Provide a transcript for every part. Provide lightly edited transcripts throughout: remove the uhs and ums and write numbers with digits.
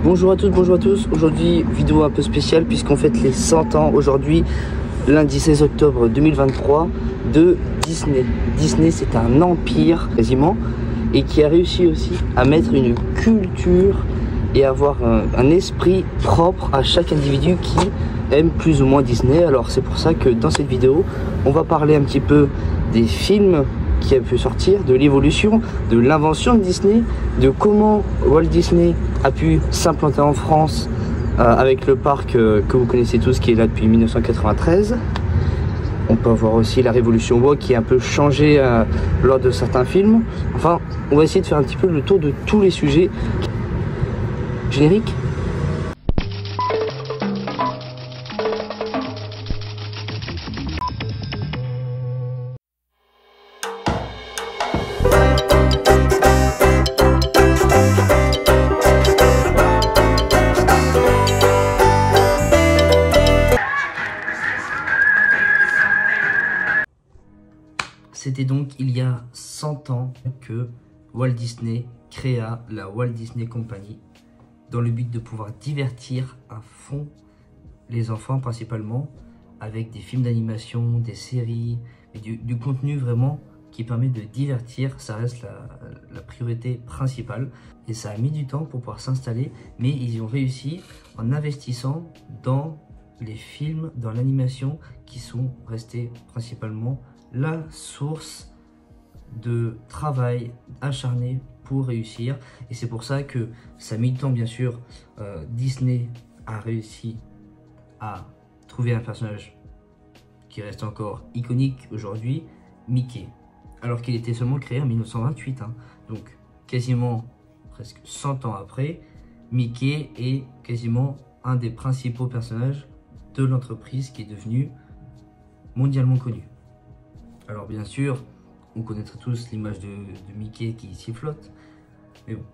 Bonjour à toutes, bonjour à tous. Aujourd'hui, vidéo un peu spéciale puisqu'on fête les 100 ans aujourd'hui, lundi 16 octobre 2023, de Disney. Disney, c'est un empire quasiment et qui a réussi aussi à mettre une culture et avoir un esprit propre à chaque individu qui aime plus ou moins Disney. Alors c'est pour ça que dans cette vidéo, on va parler un petit peu des films qui a pu sortir, de l'évolution, de l'invention de Disney, de comment Walt Disney a pu s'implanter en France avec le parc que vous connaissez tous qui est là depuis 1993. On peut voir aussi la révolution woke qui a un peu changé lors de certains films. Enfin, on va essayer de faire un petit peu le tour de tous les sujets. Générique. C'était donc il y a 100 ans que Walt Disney créa la Walt Disney Company dans le but de pouvoir divertir à fond les enfants principalement avec des films d'animation, des séries, et du contenu vraiment qui permet de divertir. Ça reste la priorité principale et ça a mis du temps pour pouvoir s'installer, mais ils ont réussi en investissant dans les films, dans l'animation qui sont restés principalement la source de travail acharné pour réussir. Et c'est pour ça que ça a mis du temps, bien sûr. Disney a réussi à trouver un personnage qui reste encore iconique aujourd'hui, Mickey, alors qu'il était seulement créé en 1928 hein. Donc quasiment presque 100 ans après, Mickey est quasiment un des principaux personnages de l'entreprise qui est devenue mondialement connue. Alors bien sûr, on connaîtra tous l'image de Mickey qui sifflote, mais bon,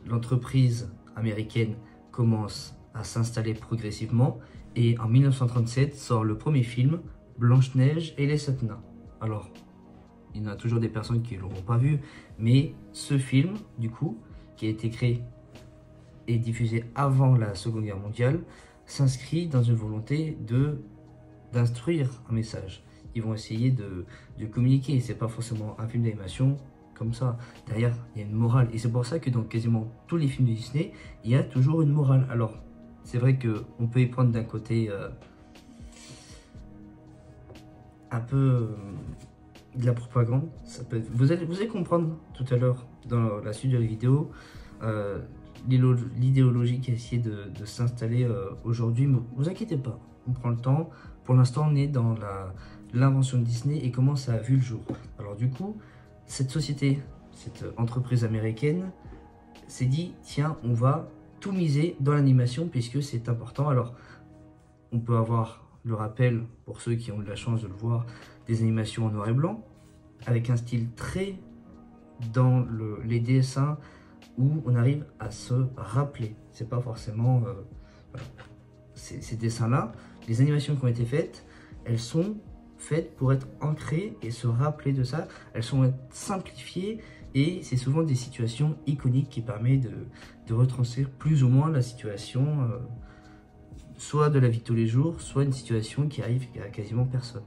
l'entreprise américaine commence à s'installer progressivement et en 1937 sort le premier film, Blanche-Neige et les 7 nains. Alors, il y en a toujours des personnes qui ne l'auront pas vu, mais ce film, du coup, qui a été créé et diffusé avant la Seconde Guerre mondiale, s'inscrit dans une volonté d'instruire un message. Ils vont essayer de communiquer. C'est pas forcément un film d'animation comme ça. Derrière, il y a une morale. Et c'est pour ça que dans quasiment tous les films de Disney, il y a toujours une morale. Alors, c'est vrai qu'on peut y prendre d'un côté un peu de la propagande. Ça peut être, vous allez comprendre tout à l'heure dans la suite de la vidéo l'idéologie qui a essayé de s'installer aujourd'hui. Mais vous inquiétez pas, on prend le temps. Pour l'instant, on est dans l'invention de Disney et comment ça a vu le jour. Alors du coup, cette société, cette entreprise américaine s'est dit, tiens, on va tout miser dans l'animation puisque c'est important. Alors, on peut avoir le rappel, pour ceux qui ont eu la chance de le voir, des animations en noir et blanc, avec un style très dans les dessins où on arrive à se rappeler. C'est pas forcément ces dessins-là. Les animations qui ont été faites, elles sont faites pour être ancrées et se rappeler de ça. Elles sont simplifiées et c'est souvent des situations iconiques qui permettent de retranscrire plus ou moins la situation, soit de la vie de tous les jours, soit une situation qui arrive à quasiment personne.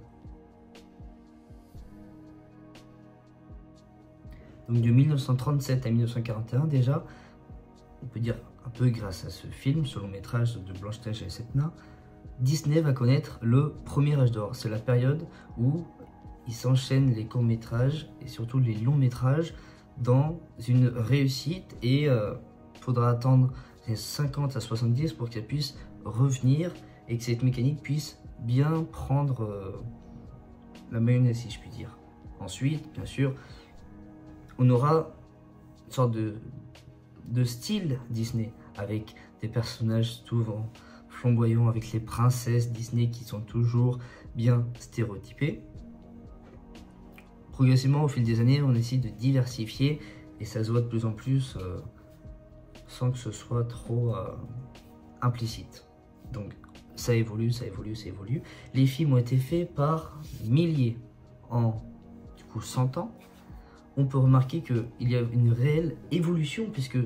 Donc de 1937 à 1941 déjà, on peut dire un peu grâce à ce film, ce long métrage de Blanche-Neige et les 7 nains, Disney va connaître le premier âge d'or. C'est la période où ils s'enchaînent les courts-métrages et surtout les longs-métrages dans une réussite et faudra attendre les 50 à 70 pour qu'elle puisse revenir et que cette mécanique puisse bien prendre la mayonnaise, si je puis dire. Ensuite, bien sûr, on aura une sorte de style Disney avec des personnages souvent flamboyants, avec les princesses Disney qui sont toujours bien stéréotypées. Progressivement, au fil des années, on essaie de diversifier et ça se voit de plus en plus sans que ce soit trop implicite. Donc ça évolue, ça évolue, ça évolue. Les films ont été faits par milliers en du coup 100 ans. On peut remarquer qu'il y a une réelle évolution puisque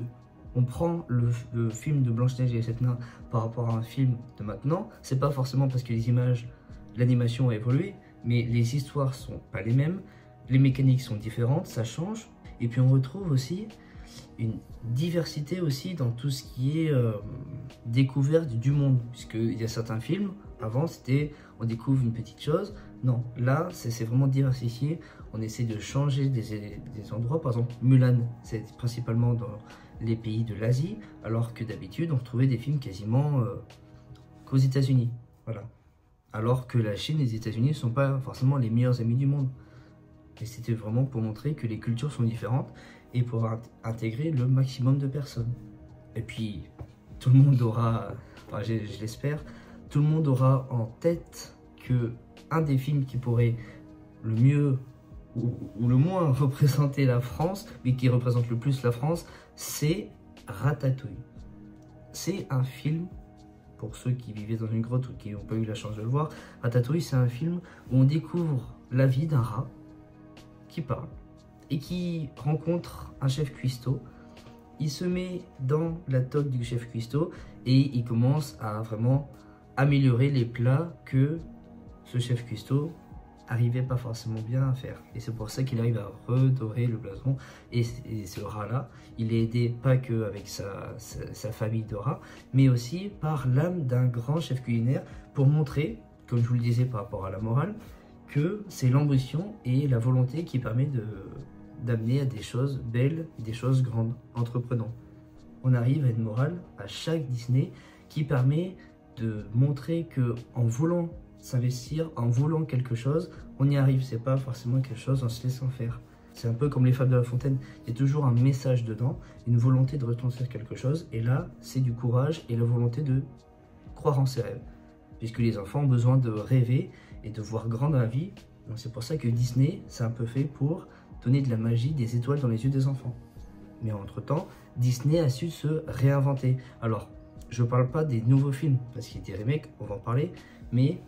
on prend le film de Blanche-Neige et les 7 nains par rapport à un film de maintenant, c'est pas forcément parce que les images, l'animation a évolué, mais les histoires sont pas les mêmes, les mécaniques sont différentes, ça change. Et puis on retrouve aussi une diversité aussi dans tout ce qui est découverte du monde, puisqu'il y a certains films, avant c'était on découvre une petite chose, non, là c'est vraiment diversifié, on essaie de changer des endroits. Par exemple Mulan, c'est principalement dans les pays de l'Asie, alors que d'habitude on retrouvait des films quasiment qu'aux États-Unis, voilà. Alors que la Chine et les États-Unis ne sont pas forcément les meilleurs amis du monde. Et c'était vraiment pour montrer que les cultures sont différentes et pour intégrer le maximum de personnes. Et puis, tout le monde aura, enfin, je l'espère, tout le monde aura en tête que un des films qui pourrait le mieux ou le moins représenter la France, mais qui représente le plus la France, c'est Ratatouille. C'est un film, pour ceux qui vivaient dans une grotte ou qui n'ont pas eu la chance de le voir, Ratatouille, c'est un film où on découvre la vie d'un rat qui parle et qui rencontre un chef cuistot. Il se met dans la toque du chef cuistot et il commence à vraiment améliorer les plats que ce chef cuistot arrivait pas forcément bien à faire. Et c'est pour ça qu'il arrive à redorer le blason. Et ce rat-là, il est aidé pas que avec sa famille de rats, mais aussi par l'âme d'un grand chef culinaire pour montrer, comme je vous le disais par rapport à la morale, que c'est l'ambition et la volonté qui permet d'amener à des choses belles, des choses grandes, entreprenant. On arrive à une morale à chaque Disney qui permet de montrer que en voulant s'investir, en voulant quelque chose, on y arrive. C'est pas forcément quelque chose en se laissant faire. C'est un peu comme les Fables de La Fontaine, il y a toujours un message dedans, une volonté de retranscrire quelque chose, et là, c'est du courage et la volonté de croire en ses rêves. Puisque les enfants ont besoin de rêver et de voir grand dans la vie. Donc c'est pour ça que Disney, c'est un peu fait pour donner de la magie, des étoiles dans les yeux des enfants. Mais entre-temps, Disney a su se réinventer. Alors, je ne parle pas des nouveaux films, parce qu'il y a des remakes, on va en parler, mais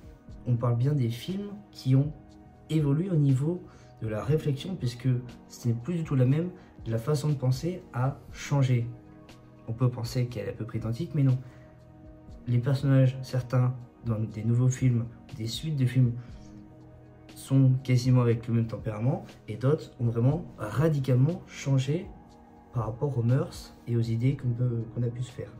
on parle bien des films qui ont évolué au niveau de la réflexion, puisque ce n'est plus du tout la même, la façon de penser a changé. On peut penser qu'elle est à peu près identique, mais non. Les personnages, certains, dans des nouveaux films, des suites de films, sont quasiment avec le même tempérament, et d'autres ont vraiment radicalement changé par rapport aux mœurs et aux idées qu'on a pu se faire.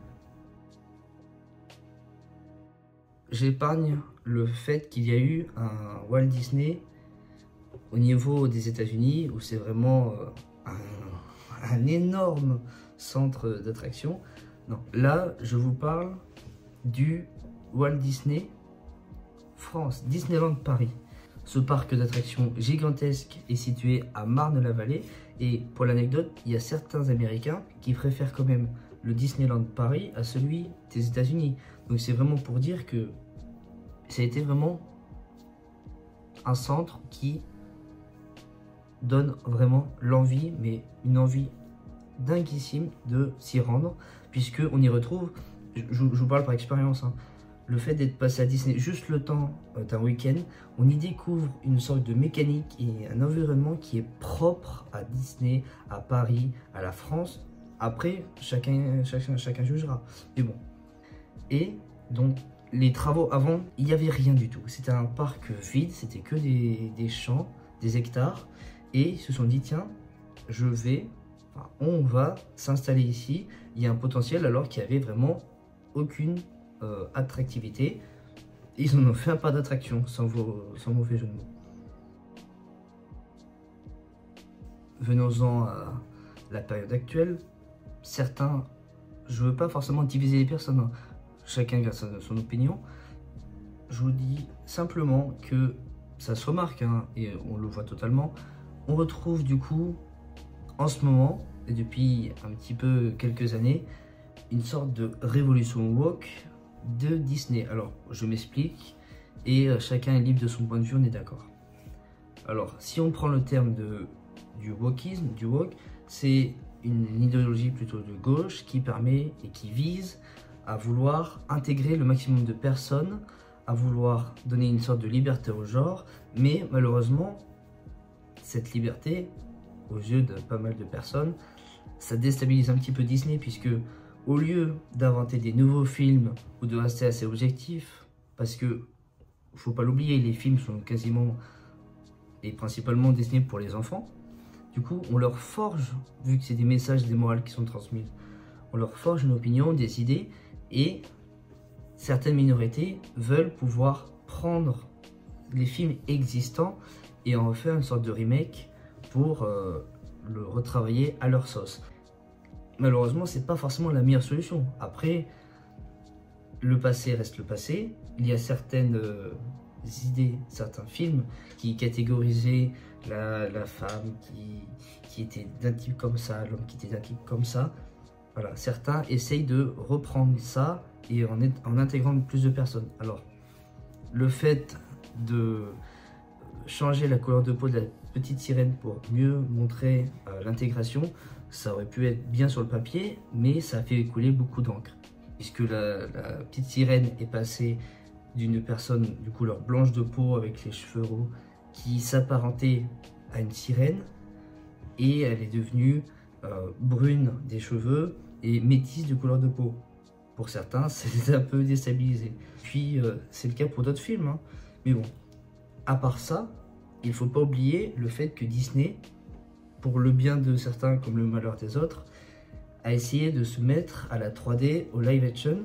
J'épargne le fait qu'il y a eu un Walt Disney au niveau des États-Unis, où c'est vraiment un énorme centre d'attraction. Non, là, je vous parle du Walt Disney France, Disneyland Paris. Ce parc d'attractions gigantesque est situé à Marne-la-Vallée, et pour l'anecdote, il y a certains Américains qui préfèrent quand même le Disneyland Paris à celui des États-Unis. Donc c'est vraiment pour dire que ça a été vraiment un centre qui donne vraiment l'envie, mais une envie dinguissime de s'y rendre, puisqu'on y retrouve, je vous parle par expérience, hein, le fait d'être passé à Disney juste le temps d'un week-end, on y découvre une sorte de mécanique et un environnement qui est propre à Disney, à Paris, à la France. Après, chacun jugera. Mais bon. Et donc, les travaux avant, il n'y avait rien du tout. C'était un parc vide, c'était que des champs, des hectares. Et ils se sont dit, tiens, on va s'installer ici. Il y a un potentiel, alors qu'il n'y avait vraiment aucune attractivité. Ils en ont fait un pas d'attraction, sans mauvais jeu de mots. Venons-en à la période actuelle. Certains, je ne veux pas forcément diviser les personnes, hein. Chacun a son opinion. Je vous dis simplement que ça se remarque, hein, et on le voit totalement. On retrouve du coup, en ce moment, et depuis un petit peu quelques années, une sorte de révolution woke de Disney. Alors, je m'explique, et chacun est libre de son point de vue, on est d'accord. Alors, si on prend le terme du wokisme, du woke, c'est une idéologie plutôt de gauche qui permet et qui vise à vouloir intégrer le maximum de personnes, à vouloir donner une sorte de liberté au genre, mais malheureusement, cette liberté, aux yeux de pas mal de personnes, ça déstabilise un petit peu Disney, puisque au lieu d'inventer des nouveaux films ou de rester assez objectif, parce que faut pas l'oublier, les films sont quasiment et principalement destinés pour les enfants. Du coup, on leur forge, vu que c'est des messages, des morales qui sont transmis, on leur forge une opinion, des idées, et certaines minorités veulent pouvoir prendre les films existants et en refaire une sorte de remake pour le retravailler à leur sauce. Malheureusement, c'est pas forcément la meilleure solution. Après, le passé reste le passé. Il y a certaines idées, certains films qui catégorisaient la femme qui était d'un type comme ça, l'homme qui était d'un type comme ça. Voilà, certains essayent de reprendre ça et en intégrant plus de personnes. Alors, le fait de changer la couleur de peau de la petite sirène pour mieux montrer l'intégration, ça aurait pu être bien sur le papier, mais ça a fait couler beaucoup d'encre. Puisque la petite sirène est passée d'une personne de couleur blanche de peau avec les cheveux roux qui s'apparentait à une sirène, et elle est devenue brune des cheveux et métisse de couleur de peau. Pour certains, c'est un peu déstabilisé. Puis c'est le cas pour d'autres films, hein. Mais bon, à part ça, il ne faut pas oublier le fait que Disney, pour le bien de certains comme le malheur des autres, a essayé de se mettre à la 3D, au live action,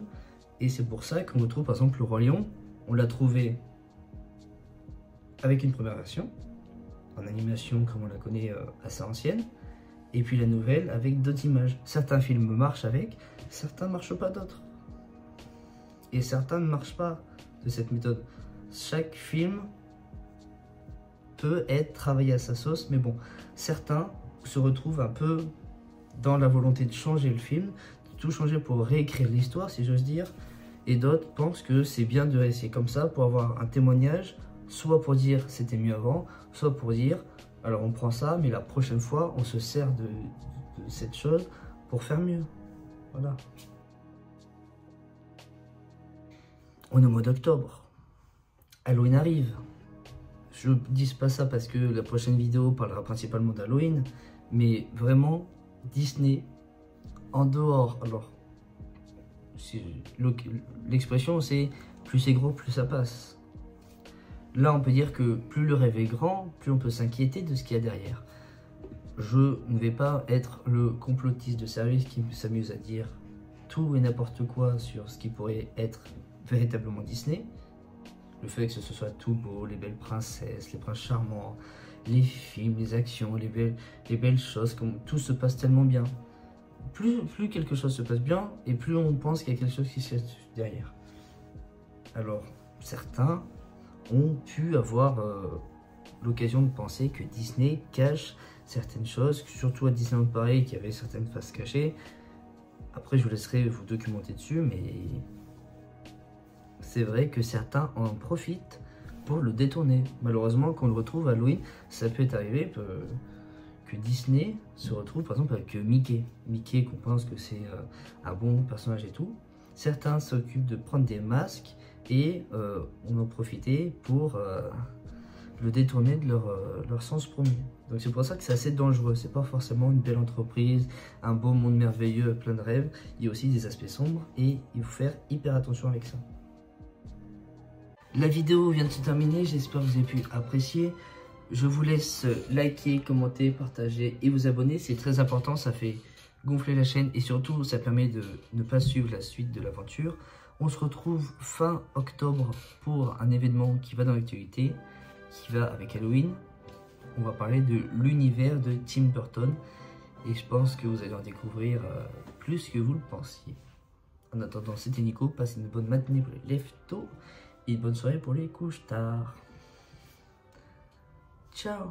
et c'est pour ça qu'on retrouve par exemple le Roi Lion, on l'a trouvé avec une première version, en animation comme on la connaît assez ancienne, et puis la nouvelle avec d'autres images. Certains films marchent avec, certains ne marchent pas d'autres. Et certains ne marchent pas de cette méthode. Chaque film peut être travaillé à sa sauce, mais bon, certains se retrouvent un peu dans la volonté de changer le film, de tout changer pour réécrire l'histoire, si j'ose dire, et d'autres pensent que c'est bien de rester comme ça pour avoir un témoignage, soit pour dire c'était mieux avant, soit pour dire alors on prend ça, mais la prochaine fois on se sert de cette chose pour faire mieux. Voilà. On est au mois d'octobre. Halloween arrive. Je ne dis pas ça parce que la prochaine vidéo parlera principalement d'Halloween, mais vraiment, Disney, en dehors, alors, l'expression c'est plus c'est gros, plus ça passe. Là, on peut dire que plus le rêve est grand, plus on peut s'inquiéter de ce qu'il y a derrière. Je ne vais pas être le complotiste de service qui s'amuse à dire tout et n'importe quoi sur ce qui pourrait être véritablement Disney. Le fait que ce soit tout beau, les belles princesses, les princes charmants, les films, les actions, les belles choses, comme tout se passe tellement bien. Plus quelque chose se passe bien, et plus on pense qu'il y a quelque chose qui se cache derrière. Alors, certains ont pu avoir l'occasion de penser que Disney cache certaines choses, surtout à Disneyland Paris, qui avait certaines faces cachées. Après, je vous laisserai vous documenter dessus, mais c'est vrai que certains en profitent pour le détourner. Malheureusement, quand on le retrouve à Halloween, ça peut être arrivé que Disney se retrouve par exemple avec Mickey. Mickey, qu'on pense que c'est un bon personnage et tout. Certains s'occupent de prendre des masques et on en profitait pour le détourner de leur sens premier. Donc c'est pour ça que c'est assez dangereux. C'est pas forcément une belle entreprise, un beau monde merveilleux, plein de rêves. Il y a aussi des aspects sombres et il faut faire hyper attention avec ça. La vidéo vient de se terminer, j'espère que vous avez pu apprécier. Je vous laisse liker, commenter, partager et vous abonner. C'est très important, ça fait gonfler la chaîne et surtout ça permet de ne pas suivre la suite de l'aventure. On se retrouve fin octobre pour un événement qui va dans l'actualité, qui va avec Halloween. On va parler de l'univers de Tim Burton et je pense que vous allez en découvrir plus que vous le pensiez. En attendant, c'était Nico, passez une bonne matinée pour les lève-tôt et une bonne soirée pour les couches tard. Ciao.